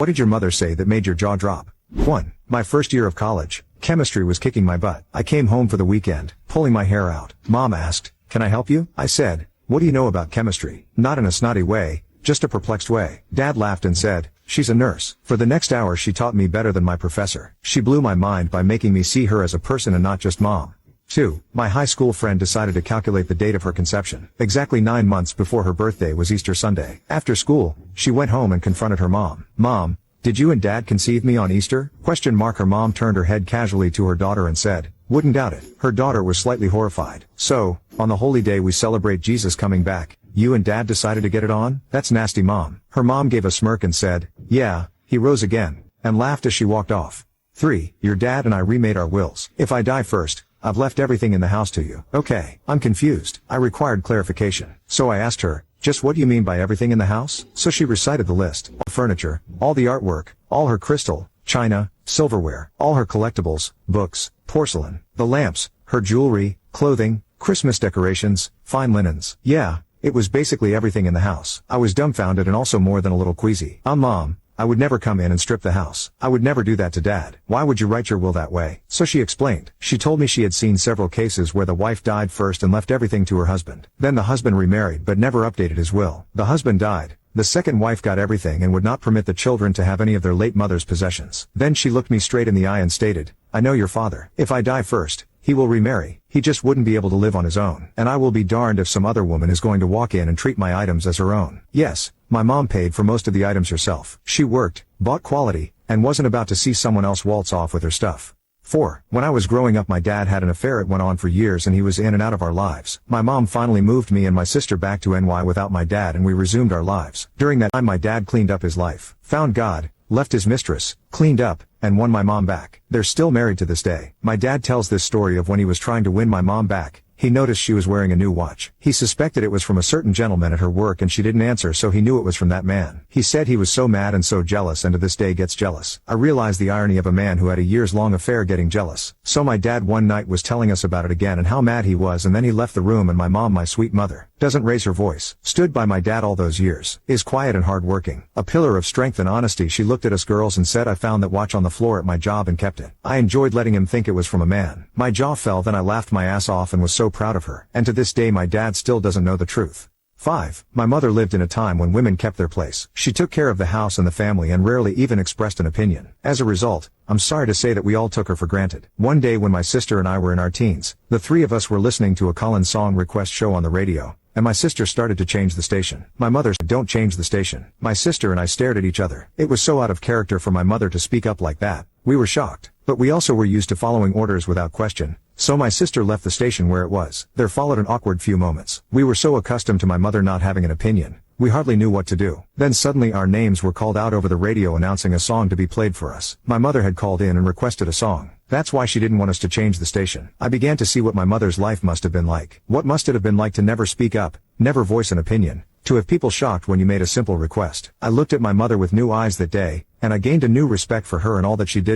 What did your mother say that made your jaw drop? 1. My first year of college, chemistry was kicking my butt. I came home for the weekend, pulling my hair out. Mom asked, "Can I help you?" I said, "What do you know about chemistry?" Not in a snotty way, just a perplexed way. Dad laughed and said, "She's a nurse." For the next hour she taught me better than my professor. She blew my mind by making me see her as a person and not just mom. 2. My high school friend decided to calculate the date of her conception. Exactly 9 months before her birthday was Easter Sunday. After school, she went home and confronted her mom. "Mom, did you and Dad conceive me on Easter?" Her mom turned her head casually to her daughter and said, "Wouldn't doubt it." Her daughter was slightly horrified. "So, on the holy day we celebrate Jesus coming back, you and Dad decided to get it on? That's nasty, Mom." Her mom gave a smirk and said, "Yeah, he rose again," and laughed as she walked off. 3. Your dad and I remade our wills. If I die first, I've left everything in the house to you. Okay, I'm confused. I required clarification. So I asked her, "Just what do you mean by everything in the house?" So she recited the list. All the furniture, all the artwork, all her crystal, china, silverware, all her collectibles, books, porcelain, the lamps, her jewelry, clothing, Christmas decorations, fine linens. Yeah, it was basically everything in the house. I was dumbfounded and also more than a little queasy. Mom, I would never come in and strip the house. I would never do that to Dad. Why would you write your will that way? So she explained. She told me she had seen several cases where the wife died first and left everything to her husband. Then the husband remarried but never updated his will. The husband died. The second wife got everything and would not permit the children to have any of their late mother's possessions. Then she looked me straight in the eye and stated, "I know your father. If I die first, he will remarry. He just wouldn't be able to live on his own. And I will be darned if some other woman is going to walk in and treat my items as her own." Yes, my mom paid for most of the items herself. She worked, bought quality, and wasn't about to see someone else waltz off with her stuff. 4. When I was growing up my dad had an affair. It went on for years and he was in and out of our lives. My mom finally moved me and my sister back to NY without my dad and we resumed our lives. During that time my dad cleaned up his life, found God, left his mistress, cleaned up, and won my mom back. They're still married to this day. My dad tells this story of when he was trying to win my mom back. He noticed she was wearing a new watch. He suspected it was from a certain gentleman at her work and she didn't answer, so he knew it was from that man. He said he was so mad and so jealous and to this day gets jealous. I realized the irony of a man who had a years-long affair getting jealous. So my dad one night was telling us about it again and how mad he was, and then he left the room and my mom, my sweet mother, doesn't raise her voice, stood by my dad all those years, is quiet and hardworking, a pillar of strength and honesty. She looked at us girls and said, "I found that watch on the floor at my job and kept it." I enjoyed letting him think it was from a man. My jaw fell, then I laughed my ass off and was so proud of her. And to this day my dad still doesn't know the truth. 5. My mother lived in a time when women kept their place. She took care of the house and the family and rarely even expressed an opinion. As a result, I'm sorry to say that we all took her for granted. One day when my sister and I were in our teens, the three of us were listening to a Collins song request show on the radio, and my sister started to change the station. My mother said, "Don't change the station." My sister and I stared at each other. It was so out of character for my mother to speak up like that. We were shocked, but we also were used to following orders without question. So my sister left the station where it was. There followed an awkward few moments. We were so accustomed to my mother not having an opinion, we hardly knew what to do. Then suddenly our names were called out over the radio announcing a song to be played for us. My mother had called in and requested a song. That's why she didn't want us to change the station. I began to see what my mother's life must have been like. What must it have been like to never speak up, never voice an opinion, to have people shocked when you made a simple request. I looked at my mother with new eyes that day, and I gained a new respect for her and all that she did.